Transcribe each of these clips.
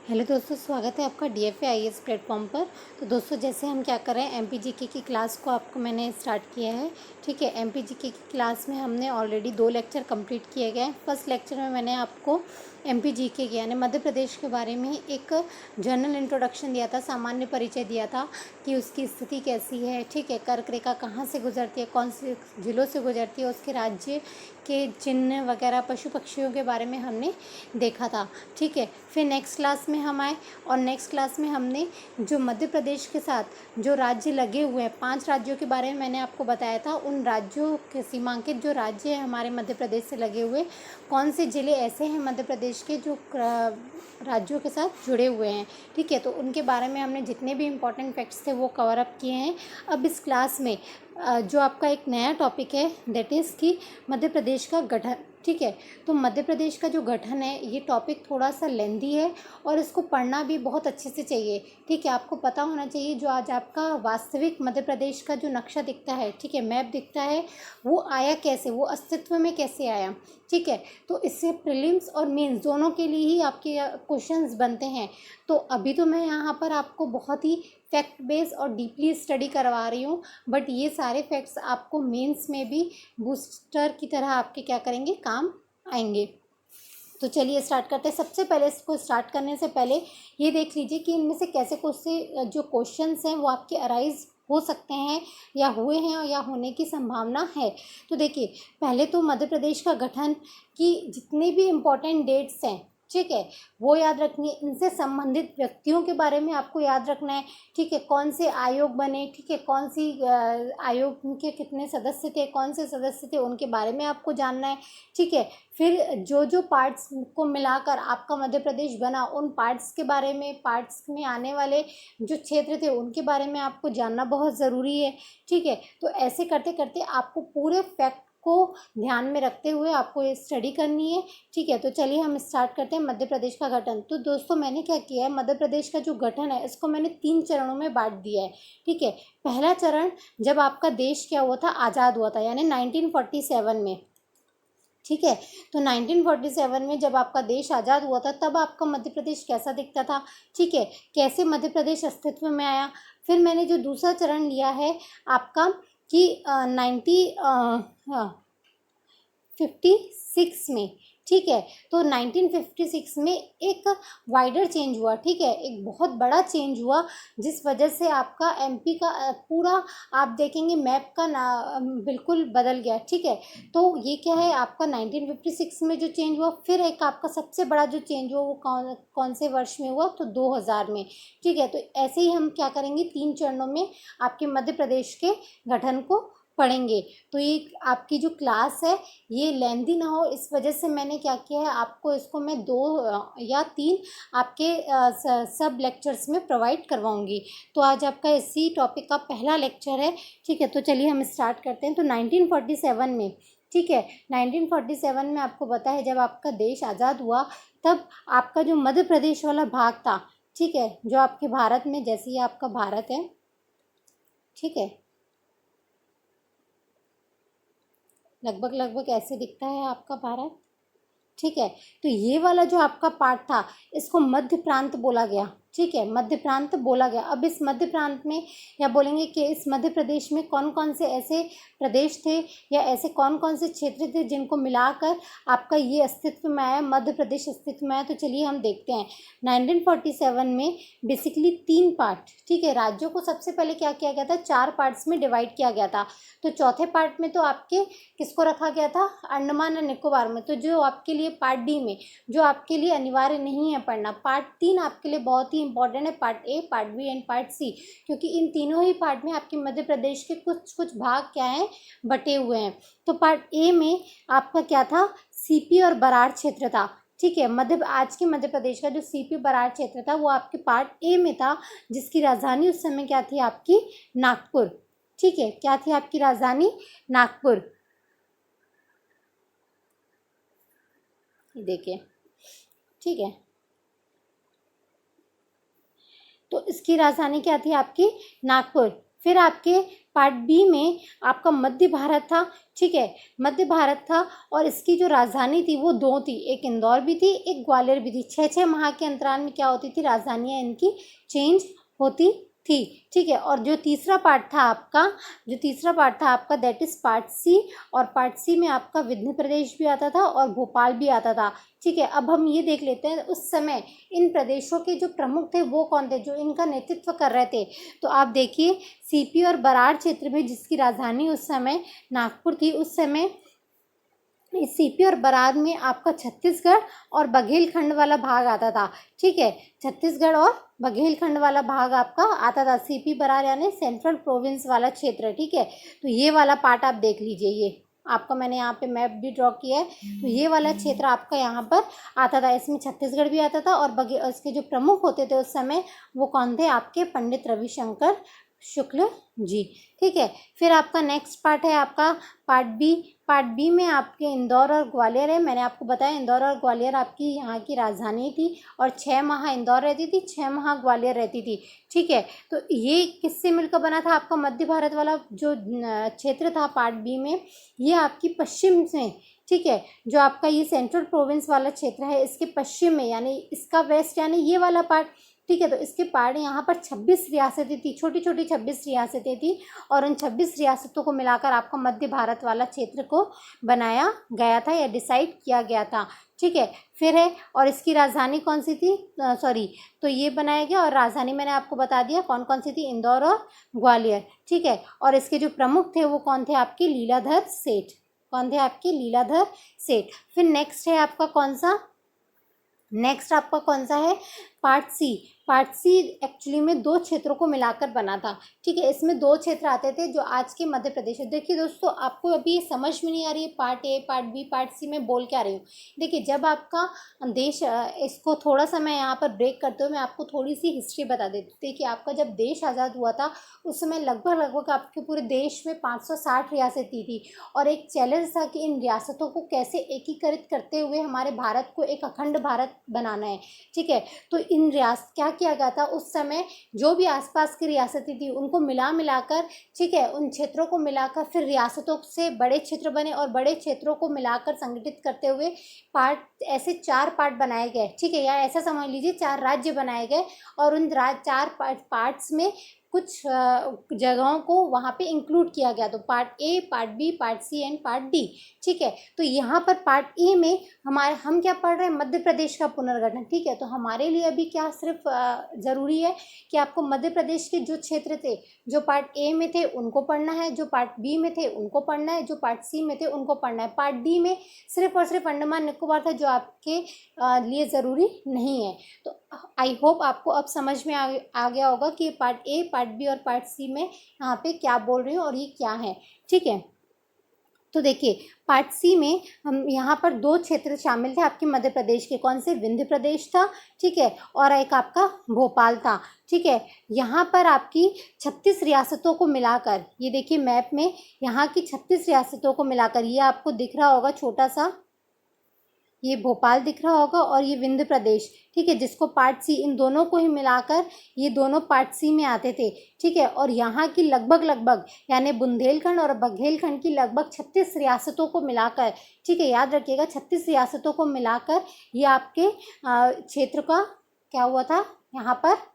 Hello दोस्तों, स्वागत है आपका डीएफए आईएएस प्लेटफॉर्म पर। तो दोस्तों, जैसे हम क्या कर रहे हैं, एमपीजीके की क्लास को आपको मैंने स्टार्ट किया है। ठीक है, एमपीजीके की क्लास में हमने ऑलरेडी 2 लेक्चर कंप्लीट किए गए हैं। फर्स्ट लेक्चर में मैंने आपको एमपीजीके के यानी मध्य प्रदेश के बारे में एक जनरल इंट्रोडक्शन दिया था, सामान्य परिचय दिया था कि उसकी स्थिति कैसी है। ठीक है, कर्क रेखा कहाँ से गुजरती है, कौन से जिलों से गुजरती है, उसके राज्य के चिन्ह वगैरह, पशु पक्षियों के बारे में हमने देखा था। ठीक है, फिर नेक्स्ट क्लास में हम आए और नेक्स्ट क्लास में हमने जो मध्य प्रदेश के साथ जो राज्य लगे हुए हैं, 5 राज्यों के बारे में मैंने आपको बताया था। उन राज्यों के सीमांकित जो राज्य हैं हमारे मध्य प्रदेश से लगे हुए, कौन से ज़िले ऐसे हैं मध्य प्रदेश के जो राज्यों के साथ जुड़े हुए हैं। ठीक है, तो उनके बारे में हमने जितने भी इम्पोर्टेंट फैक्ट्स थे वो कवर अप किए हैं। अब इस क्लास में जो आपका एक नया टॉपिक है, दैट इज़ कि मध्य प्रदेश का गठन। ठीक है, तो मध्य प्रदेश का जो गठन है, ये टॉपिक थोड़ा सा लेंदी है और इसको पढ़ना भी बहुत अच्छे से चाहिए। ठीक है, आपको पता होना चाहिए जो आज आपका वास्तविक मध्य प्रदेश का जो नक्शा दिखता है, ठीक है, मैप दिखता है, वो आया कैसे, वो अस्तित्व में कैसे आया। ठीक है, तो इससे प्रीलिम्स और मेंस दोनों के लिए ही आपके क्वेश्चंस बनते हैं। तो अभी तो मैं यहाँ पर आपको बहुत ही फैक्ट बेस और डीपली स्टडी करवा रही हूँ, बट ये सारे फैक्ट्स आपको मेंस में भी बूस्टर की तरह आपके क्या करेंगे, काम आएंगे। तो चलिए स्टार्ट करते हैं। सबसे पहले इसको स्टार्ट करने से पहले ये देख लीजिए कि इनमें से कैसे कैसे जो क्वेश्चंस हैं वो आपके अराइज हो सकते हैं या हुए हैं या होने की संभावना है। तो देखिए, पहले तो मध्य प्रदेश का गठन की जितने भी इम्पोर्टेंट डेट्स हैं, ठीक है, वो याद रखनी है। इनसे संबंधित व्यक्तियों के बारे में आपको याद रखना है। ठीक है, कौन से आयोग बने, ठीक है, कौन सी आयोग के कितने सदस्य थे, कौन से सदस्य थे, उनके बारे में आपको जानना है। ठीक है, फिर जो जो पार्ट्स को मिलाकर आपका मध्य प्रदेश बना, उन पार्ट्स के बारे में, पार्ट्स में आने वाले जो क्षेत्र थे उनके बारे में आपको जानना बहुत ज़रूरी है। ठीक है, तो ऐसे करते करते आपको पूरे फैक्ट को ध्यान में रखते हुए आपको ये स्टडी करनी है। ठीक है, तो चलिए हम स्टार्ट करते हैं मध्य प्रदेश का गठन। तो दोस्तों, मैंने क्या किया है, मध्य प्रदेश का जो गठन है इसको मैंने 3 चरणों में बांट दिया है। ठीक है, पहला चरण जब आपका देश क्या हुआ था, आज़ाद हुआ था, यानी 1947 में। ठीक है, तो 1947 में जब आपका देश आज़ाद हुआ था, तब आपका मध्य प्रदेश कैसा दिखता था। ठीक है, कैसे मध्य प्रदेश अस्तित्व में आया। फिर मैंने जो दूसरा चरण लिया है आपका कि 1956 में। ठीक है, तो 1956 में एक वाइडर चेंज हुआ। ठीक है, एक बहुत बड़ा चेंज हुआ जिस वजह से आपका एमपी का पूरा आप देखेंगे मैप का ना बिल्कुल बदल गया। ठीक है, तो ये क्या है आपका 1956 में जो चेंज हुआ। फिर एक आपका सबसे बड़ा जो चेंज हुआ वो कौन कौन से वर्ष में हुआ, तो 2000 में। ठीक है, तो ऐसे ही हम क्या करेंगे, 3 चरणों में आपके मध्य प्रदेश के गठन को पढ़ेंगे। तो ये आपकी जो क्लास है ये लेंदी ना हो, इस वजह से मैंने क्या किया है, आपको इसको मैं 2 या 3 आपके सब लेक्चर्स में प्रोवाइड करवाऊंगी। तो आज आपका इसी टॉपिक का पहला लेक्चर है। ठीक है, तो चलिए हम स्टार्ट करते हैं। तो 1947 में, ठीक है, 1947 में आपको पता है जब आपका देश आज़ाद हुआ, तब आपका जो मध्य प्रदेश वाला भाग था, ठीक है, जो आपके भारत में, जैसे ये आपका भारत है, ठीक है, लगभग लगभग ऐसे दिखता है आपका भारत। ठीक है, तो ये वाला जो आपका पार्ट था इसको मध्य प्रांत बोला गया। ठीक है, मध्य प्रांत बोला गया। अब इस मध्य प्रांत में या बोलेंगे कि इस मध्य प्रदेश में कौन कौन से ऐसे प्रदेश थे या ऐसे कौन कौन से क्षेत्र थे जिनको मिलाकर आपका ये अस्तित्व में आया, मध्य प्रदेश अस्तित्व में आया। तो चलिए हम देखते हैं। 1947 में बेसिकली 3 पार्ट, ठीक है, राज्यों को सबसे पहले क्या किया गया था, 4 पार्ट्स में डिवाइड किया गया था। तो चौथे पार्ट में तो आपके किसको रखा गया था, अंडमान और निकोबार में। तो जो आपके लिए पार्ट डी में, जो आपके लिए अनिवार्य नहीं है पढ़ना, पार्ट 3 आपके लिए बहुत ही इंपॉर्टेंट है, part A, part B and part C, क्योंकि इन तीनों ही पार्ट में आपके मध्य प्रदेश के कुछ कुछ भाग क्या हैं, बटे हुए हैं। तो पार्ट ए में आपका क्या था, सीपी और बराड़ क्षेत्र था। ठीक है, आज के मध्य प्रदेश का जो सीपी बराड़ क्षेत्र था वो आपके पार्ट ए में था, जिसकी राजधानी उस समय क्या थी, आपकी नागपुर। ठीक है, क्या थी आपकी राजधानी, नागपुर। देखिए, ठीक है, तो इसकी राजधानी क्या थी आपकी, नागपुर। फिर आपके पार्ट बी में आपका मध्य भारत था, ठीक है, मध्य भारत था और इसकी जो राजधानी थी वो दो थी, एक इंदौर भी थी, एक ग्वालियर भी थी। 6-6 माह के अंतराल में क्या होती थी, राजधानियाँ इनकी चेंज होती थी, ठीक है। और जो तीसरा पार्ट था आपका दैट इज पार्ट सी, और पार्ट सी में आपका विंध्य प्रदेश भी आता था और भोपाल भी आता था, ठीक है। अब हम ये देख लेते हैं उस समय इन प्रदेशों के जो प्रमुख थे वो कौन थे, जो इनका नेतृत्व कर रहे थे। तो आप देखिए सीपी और बरार क्षेत्र में जिसकी राजधानी उस समय नागपुर थी, उस समय इस सीपी और बरार में आपका छत्तीसगढ़ और बघेलखंड वाला भाग आता था, ठीक है, छत्तीसगढ़ और बघेलखंड वाला भाग आपका आता था। सीपी बरार यानी सेंट्रल प्रोविंस वाला क्षेत्र, ठीक है। तो ये वाला पार्ट आप देख लीजिए, ये आपका मैंने यहाँ पे मैप भी ड्रॉ किया है। तो ये वाला क्षेत्र आपका यहाँ पर आता था, इसमें छत्तीसगढ़ भी आता था और इसके जो प्रमुख होते थे उस समय वो कौन थे, आपके पंडित रविशंकर शुक्ल जी, ठीक है। फिर आपका नेक्स्ट पार्ट है आपका पार्ट बी। पार्ट बी में आपके इंदौर और ग्वालियर है। मैंने आपको बताया इंदौर और ग्वालियर आपकी यहाँ की राजधानी थी और 6 माह इंदौर रहती थी, 6 माह ग्वालियर रहती थी, ठीक है। तो ये किससे मिलकर बना था, आपका मध्य भारत वाला जो क्षेत्र था पार्ट बी में, ये आपकी पश्चिम में, ठीक है, जो आपका ये सेंट्रल प्रोविंस वाला क्षेत्र है इसके पश्चिम में, यानी इसका वेस्ट यानी ये वाला पार्ट, ठीक है। तो इसके पार्ट यहाँ पर 26 रियासतें थी, छोटी छोटी 26 रियासतें थी और उन 26 रियासतों को मिलाकर आपका मध्य भारत वाला क्षेत्र को बनाया गया था या डिसाइड किया गया था, ठीक है। फिर है और इसकी राजधानी कौन सी थी, तो ये बनाया गया और राजधानी मैंने आपको बता दिया कौन कौन सी थी, इंदौर और ग्वालियर, ठीक है। और इसके जो प्रमुख थे वो कौन थे, आपके लीलाधर सेठ, कौन थे आपके लीलाधर सेठ। फिर नेक्स्ट है आपका कौन सा, नेक्स्ट आपका कौन सा है, part C. Part C actually में दो क्षेत्रों को मिलाकर बना था, ठीक है। इसमें दो क्षेत्र आते थे जो आज के मध्य प्रदेश है। देखिए दोस्तों आपको अभी समझ में नहीं आ रही है part A part B part C में बोल क्या रही हूँ। देखिए जब आपका देश, इसको थोड़ा सा मैं यहाँ पर ब्रेक करते हुए मैं आपको थोड़ी सी हिस्ट्री बता देती हूँ। देखिए आपका जब देश आज़ाद हुआ था उस समय लगभग आपके पूरे देश में 560 रियासतें थी और एक चैलेंज था कि इन रियासतों को कैसे एकीकृत करते हुए हमारे भारत को एक अखंड भारत बनाना है, ठीक है। तो इन क्या किया गया था उस समय, जो भी आसपास की रियासतें थी उनको मिलाकर, ठीक है, उन क्षेत्रों को मिलाकर फिर रियासतों से बड़े क्षेत्र बने और बड़े क्षेत्रों को मिलाकर संगठित करते हुए पार्ट, ऐसे 4 पार्ट बनाए गए, ठीक है, या ऐसा समझ लीजिए 4 राज्य बनाए गए और उन 4 पार्ट्स में कुछ जगहों को वहाँ पे इंक्लूड किया गया। तो part A, part B, part C and part D, ठीक है। तो यहाँ पर पार्ट ए में हम क्या पढ़ रहे हैं, मध्य प्रदेश का पुनर्गठन, ठीक है। तो हमारे लिए अभी क्या सिर्फ ज़रूरी है कि आपको मध्य प्रदेश के जो क्षेत्र थे जो पार्ट ए में थे उनको पढ़ना है, जो पार्ट बी में थे उनको पढ़ना है, जो पार्ट सी में थे उनको पढ़ना है। पार्ट डी में सिर्फ और सिर्फ अंडमान निकोबार था जो आपके लिए ज़रूरी नहीं है। तो आई होप आपको अब समझ में आ गया होगा कि पार्ट ए, पार्ट बी और पार्ट सी में यहाँ पे क्या बोल रही हूँ और ये क्या है, ठीक है। तो देखिए पार्ट सी में हम यहाँ पर 2 क्षेत्र शामिल थे आपके मध्य प्रदेश के, कौन से, विंध्य प्रदेश था, ठीक है, और एक आपका भोपाल था, ठीक है। यहाँ पर आपकी 36 रियासतों को मिलाकर, ये देखिए मैप में यहाँ की 36 रियासतों को मिलाकर, ये आपको दिख रहा होगा छोटा सा, ये भोपाल दिख रहा होगा और ये विंध्य प्रदेश, ठीक है, जिसको पार्ट सी, इन दोनों को ही मिलाकर ये दोनों पार्ट सी में आते थे, ठीक है। और यहाँ की लगभग यानी बुंदेलखंड और बघेलखंड की लगभग 36 रियासतों को मिलाकर, ठीक है, याद रखिएगा 36 रियासतों को मिलाकर ये आपके क्षेत्र का क्या हुआ था, यहाँ पर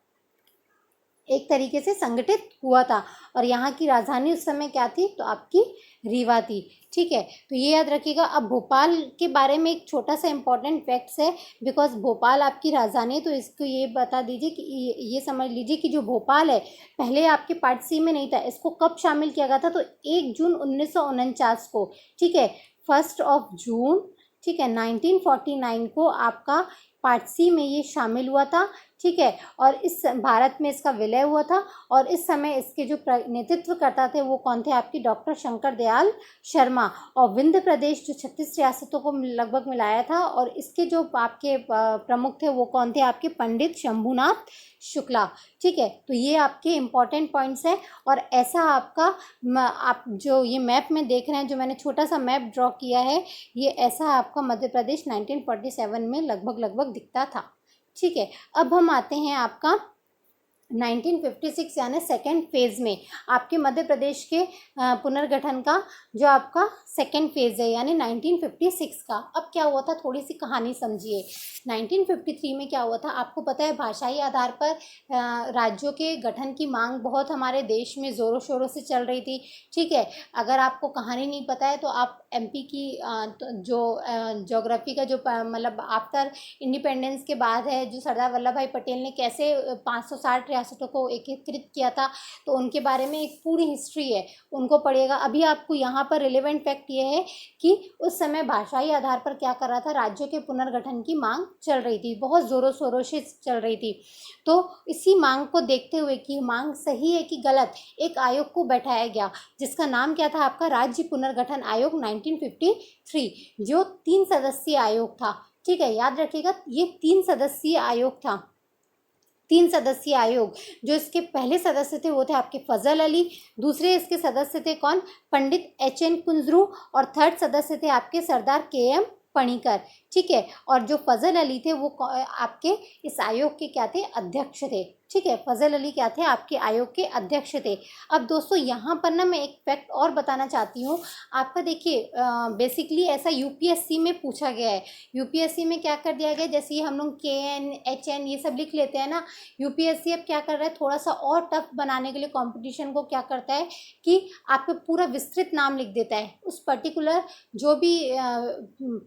एक तरीके से संगठित हुआ था। और यहाँ की राजधानी उस समय क्या थी, तो आपकी रीवा थी, ठीक है। तो ये याद रखिएगा। अब भोपाल के बारे में एक छोटा सा इम्पॉर्टेंट फैक्ट्स है, बिकॉज भोपाल आपकी राजधानी है, तो इसको ये बता दीजिए कि ये समझ लीजिए कि जो भोपाल है पहले आपके पार्ट सी में नहीं था, इसको कब शामिल किया गया था, तो 1 जून 1949 को, ठीक है, 1 जून, ठीक है, 1949 को आपका पार्ट सी में ये शामिल हुआ था, ठीक है। और इस भारत में इसका विलय हुआ था और इस समय इसके जो नेतृत्व करता थे वो कौन थे, आपकी डॉक्टर शंकर दयाल शर्मा। और विंध्य प्रदेश जो 36 रियासतों को लगभग मिलाया था और इसके जो आपके प्रमुख थे वो कौन थे, आपके पंडित शंभुनाथ शुक्ला, ठीक है। तो ये आपके इम्पॉर्टेंट पॉइंट्स हैं और ऐसा आपका आप जो ये मैप में देख रहे हैं, जो मैंने छोटा सा मैप ड्रॉ किया है, ये ऐसा आपका मध्य प्रदेश 1947 में लगभग दिखता था, ठीक है। अब हम आते हैं आपका 1956 यानी सेकेंड फेज़ में आपके मध्य प्रदेश के पुनर्गठन का जो आपका सेकेंड फेज़ है यानी 1956 का। अब क्या हुआ था, थोड़ी सी कहानी समझिए। 1953 में क्या हुआ था, आपको पता है भाषाई आधार पर राज्यों के गठन की मांग बहुत हमारे देश में ज़ोरों शोरों से चल रही थी। ठीक है, अगर आपको कहानी नहीं पता है तो आप एमपी की जो ज्योग्राफी का जो मतलब आफ्टर इंडिपेंडेंस के बाद है, जो सरदार वल्लभ भाई पटेल ने कैसे 560 रियासतों को एकीकृत किया था, तो उनके बारे में एक पूरी हिस्ट्री है, उनको पढ़िएगा। अभी आपको यहाँ पर रिलेवेंट फैक्ट ये है कि उस समय भाषाई आधार पर क्या कर रहा था, राज्यों के पुनर्गठन की मांग चल रही थी, बहुत ज़ोरों शोरों से चल रही थी। तो इसी मांग को देखते हुए कि मांग सही है कि गलत, एक आयोग को बैठाया गया जिसका नाम क्या था आपका, राज्य पुनर्गठन आयोग 1953, जो 3 सदस्यीय आयोग था। ठीक है, याद रखिएगा ये 3 सदस्यीय आयोग था। 3 सदस्यीय आयोग, जो इसके पहले सदस्य थे वो थे आपके फजल अली, दूसरे इसके सदस्य थे कौन, पंडित एच.एन. कुंजरू, और थर्ड सदस्य थे आपके सरदार के.एम. पणिकर। ठीक है, और जो फजल अली थे वो आपके इस आयोग के क्या थे, अध्यक्ष थे। ठीक है, फजल अली क्या थे, आपके आयोग के अध्यक्ष थे। अब दोस्तों यहाँ पर ना मैं एक फैक्ट और बताना चाहती हूँ आपका। देखिए बेसिकली ऐसा यूपीएससी में पूछा गया है। यूपीएससी में क्या कर दिया गया, जैसे ये हम लोग KN HN ये सब लिख लेते हैं ना, यूपीएससी अब क्या कर रहा है, थोड़ा सा और टफ बनाने के लिए कंपटीशन को क्या करता है कि आपको पूरा विस्तृत नाम लिख देता है उस पर्टिकुलर जो भी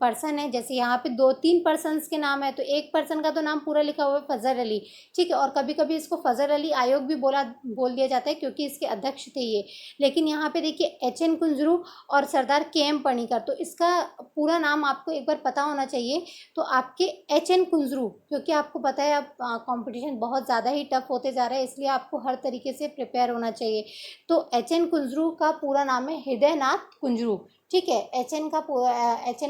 पर्सन है। जैसे यहाँ पे 2-3 पर्सन्स के नाम है, तो एक पर्सन का तो नाम पूरा लिखा हुआ है फजल अली। ठीक है, और कभी कभी इसको फजल अली आयोग भी बोल दिया जाता है क्योंकि इसके अध्यक्ष थे ये। लेकिन यहाँ पे देखिए एच.एन. कुंजरू और सरदार के.एम. पणिकर, तो इसका पूरा नाम आपको एक बार पता होना चाहिए। तो आपके एच.एन. कुंजरू, क्योंकि आपको पता है अब कंपटीशन बहुत ज़्यादा ही टफ होते जा रहा है, इसलिए आपको हर तरीके से प्रिपेयर होना चाहिए। तो एच.एन. कुंजरू का पूरा नाम है हृदयनाथ कुंजरू। ठीक है, एच.एन.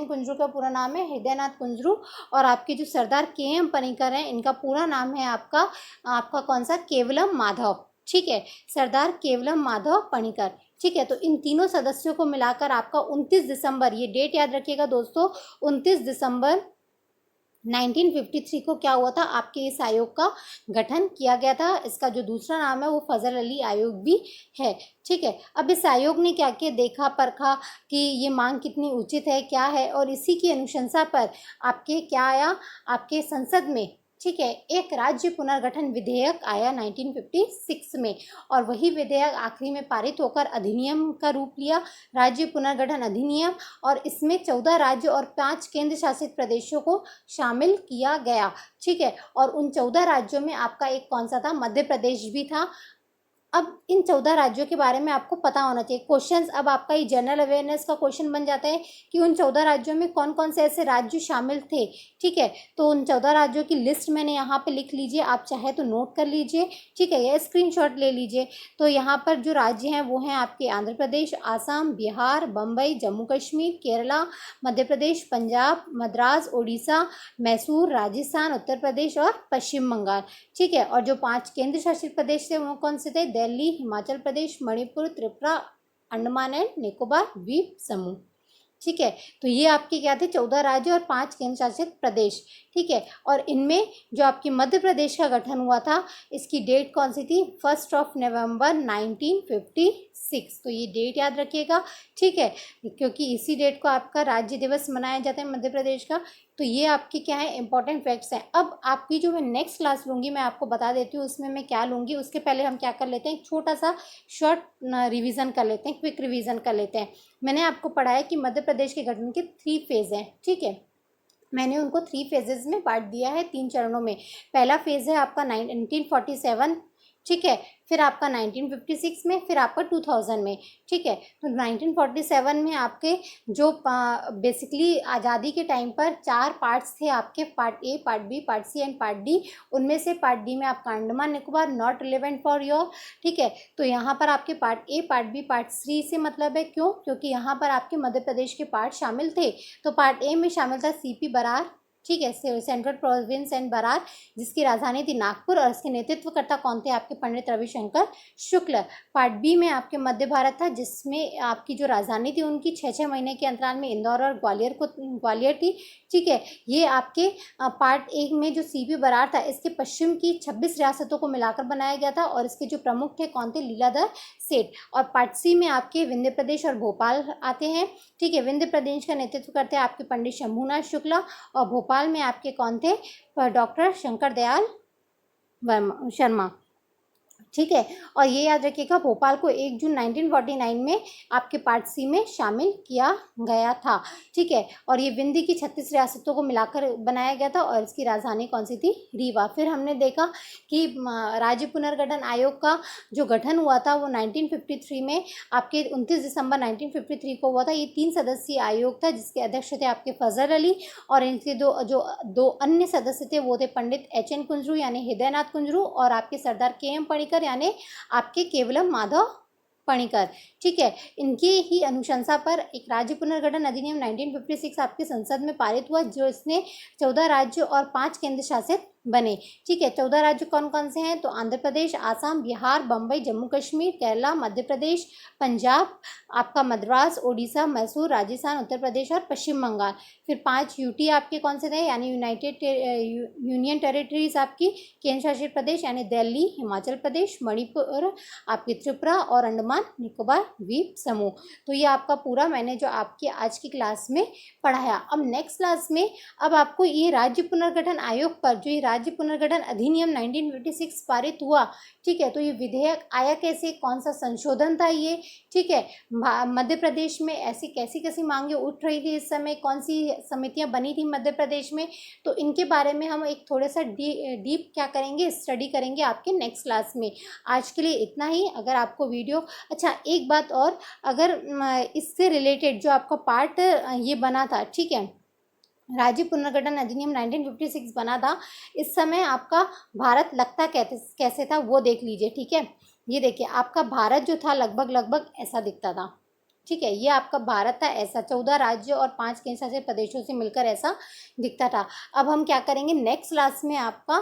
कुंजरू का पूरा नाम है हृदयनाथ कुंजरू। और आपके जो सरदार के.एम. पणिकर हैं, इनका पूरा नाम है आपका कौन सा, केवलम माधव। ठीक है, सरदार केवलम माधव पणिकर। ठीक है, तो इन तीनों सदस्यों को मिलाकर आपका 29 दिसंबर, ये डेट याद रखिएगा दोस्तों, 29 दिसंबर 1953 को क्या हुआ था, आपके इस आयोग का गठन किया गया था। इसका जो दूसरा नाम है वो फजल अली आयोग भी है। ठीक है, अब इस आयोग ने क्या किया, देखा परखा कि ये मांग कितनी उचित है, क्या है, और इसी की अनुशंसा पर आपके क्या आया, आपके संसद में, ठीक है, एक राज्य पुनर्गठन विधेयक आया 1956 में। और वही विधेयक आखिरी में पारित होकर अधिनियम का रूप लिया, राज्य पुनर्गठन अधिनियम। और इसमें 14 राज्य और 5 केंद्र शासित प्रदेशों को शामिल किया गया। ठीक है, और उन 14 राज्यों में आपका एक कौन सा था, मध्य प्रदेश भी था। अब इन 14 राज्यों के बारे में आपको पता होना चाहिए। क्वेश्चंस, अब आपका ये जनरल अवेयरनेस का क्वेश्चन बन जाता है कि उन 14 राज्यों में कौन कौन से ऐसे राज्य शामिल थे। ठीक है, तो उन 14 राज्यों की लिस्ट मैंने यहाँ पे लिख लीजिए, आप चाहे तो नोट कर लीजिए। ठीक है, या स्क्रीनशॉट ले लीजिए। तो यहाँ पर जो राज्य हैं वो हैं आपके आंध्र प्रदेश, आसाम, बिहार, बम्बई, जम्मू कश्मीर, केरला, मध्य प्रदेश, पंजाब, मद्रास, उड़ीसा, मैसूर, राजस्थान, उत्तर प्रदेश और पश्चिम बंगाल। ठीक है, और जो 5 केंद्र शासित प्रदेश थे वो कौन से थे, दिल्ली, हिमाचल प्रदेश, मणिपुर, त्रिपुरा, अंडमान एंड निकोबार द्वीप समूह। ठीक है, तो ये आपके क्या थे, 14 राज्य और 5 केंद्र शासित प्रदेश। ठीक है, और इनमें जो आपकी मध्य प्रदेश का गठन हुआ था, इसकी डेट कौन सी थी, 1 नवंबर 1956। तो ये डेट याद रखिएगा। ठीक है, क्योंकि इसी डेट को आपका राज्य दिवस मनाया जाता है मध्य प्रदेश का। तो ये आपके क्या है, इंपॉर्टेंट फैक्ट्स हैं। अब आपकी जो मैं नेक्स्ट क्लास लूँगी, मैं आपको बता देती हूँ उसमें मैं क्या लूँगी। उसके पहले हम क्या कर लेते हैं, एक छोटा सा शॉर्ट रिवीजन कर लेते हैं, क्विक रिवीजन कर लेते हैं। मैंने आपको पढ़ाया कि मध्य प्रदेश के गठन के 3 फेज़ हैं। ठीक है, मैंने उनको 3 फेजेस में बांट दिया है, 3 चरणों में। पहला फेज़ है आपका 1947, ठीक है, फिर आपका 1956 में, फिर आपका 2000 में। ठीक है, तो 1947 में आपके जो बेसिकली आज़ादी के टाइम पर 4 पार्ट्स थे आपके, part A, part B, part C and part D. उनमें से पार्ट डी में आपका Andaman Nicobar, not relevant for your. ठीक है, तो यहाँ पर आपके part A, part B, part C से मतलब है, क्यों, क्योंकि यहाँ पर आपके मध्य प्रदेश के पार्ट शामिल थे। तो पार्ट ए में शामिल था CP बरार, ठीक है, सेंट्रल प्रोविंस एंड बरार, जिसकी राजधानी थी नागपुर, और इसके नेतृत्वकर्ता कौन थे? आपके पंडित रविशंकर शुक्ल। पार्ट बी में आपके मध्य भारत था, जिसमें आपकी जो राजधानी थी उनकी 6-6 महीने के अंतराल में इंदौर और ग्वालियर थी। ठीक है, ये आपके पार्ट एक में जो सीपी बरार था, इसके पश्चिम की 26 रियासतों को मिलाकर बनाया गया था, और इसके जो प्रमुख थे कौन थे? लीलाधर सेठ। और पार्ट सी में आपके विंध्य प्रदेश और भोपाल आते हैं। ठीक है, विंध्य प्रदेश का नेतृत्व करते हैं आपके पंडित शंभूनाथ शुक्ला, और भोपाल में आपके कौन थे? डॉक्टर शंकर दयाल शर्मा। ठीक है, और ये याद रखिएगा, भोपाल को 1 जून 1949 में आपके पार्ट सी में शामिल किया गया था। ठीक है, और ये विंध्य की 36 रियासतों को मिलाकर बनाया गया था, और इसकी राजधानी कौन सी थी? रीवा। फिर हमने देखा कि राज्य पुनर्गठन आयोग का जो गठन हुआ था वो 1953 में आपके 29 दिसंबर 1953 को हुआ था। ये 3 सदस्यीय आयोग था, जिसके अध्यक्ष थे आपके फजल अली, और इनके दो अन्य सदस्य थे वो थे पंडित HN कुंजरू यानी हृदयनाथ कुंजरू, और आपके सरदार KM पणिकर यानी आपके केवलम माधव पणिकर। ठीक है, इनके ही अनुशंसा पर एक राज्य पुनर्गठन अधिनियम 1956 आपकी संसद में पारित हुआ, जो इसने 14 राज्य और 5 केंद्र शासित बने। ठीक है, 14 राज्य कौन कौन से हैं? तो आंध्र प्रदेश, आसाम, बिहार, बम्बई, जम्मू कश्मीर, केरला, मध्य प्रदेश, पंजाब, आपका मद्रास, ओडिशा, मैसूर, राजस्थान, उत्तर प्रदेश और पश्चिम बंगाल। फिर 5 यूटी आपके कौन से थे? यानी यूनाइटेड यूनियन टेरिटरीज आपकी केंद्र शासित प्रदेश, यानी दिल्ली, हिमाचल प्रदेश, मणिपुर, आपकी त्रिपुरा और अंडमान निकोबार द्वीप समूह। तो ये आपका पूरा मैंने जो आपकी आज की क्लास में पढ़ाया। अब नेक्स्ट क्लास में अब आपको ये राज्य पुनर्गठन आयोग पर जो ये राज्य पुनर्गठन अधिनियम 1956 पारित हुआ, ठीक है, तो ये विधेयक आया कैसे, कौन सा संशोधन था ये? ठीक है, मध्य प्रदेश में ऐसी कैसी कैसी मांगे उठ रही थी इस समय, कौन सी समितियां बनी थी मध्य प्रदेश में, तो इनके बारे में हम एक थोड़ा सा डीप क्या करेंगे, स्टडी करेंगे आपके नेक्स्ट क्लास में। आज के लिए इतना ही। अगर आपको वीडियो अच्छा, एक बात और, अगर इससे रिलेटेड जो आपका पार्ट ये बना था, ठीक है, राज्य पुनर्गठन अधिनियम 1956 बना था, इस समय आपका भारत लगता कैसे था वो देख लीजिए। ठीक है, ये देखिए आपका भारत जो था लगभग ऐसा दिखता था। ठीक है, ये आपका भारत था ऐसा, 14 राज्य और 5 केंद्र शासित प्रदेशों से मिलकर ऐसा दिखता था। अब हम क्या करेंगे नेक्स्ट क्लास में, आपका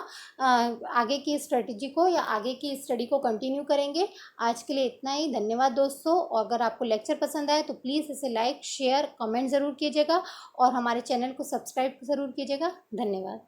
आगे की स्ट्रेटजी को या आगे की स्टडी को कंटिन्यू करेंगे। आज के लिए इतना ही। धन्यवाद दोस्तों, और अगर आपको लेक्चर पसंद आए तो प्लीज़ इसे लाइक, शेयर, कमेंट ज़रूर कीजिएगा, और हमारे चैनल को सब्सक्राइब ज़रूर कीजिएगा। धन्यवाद।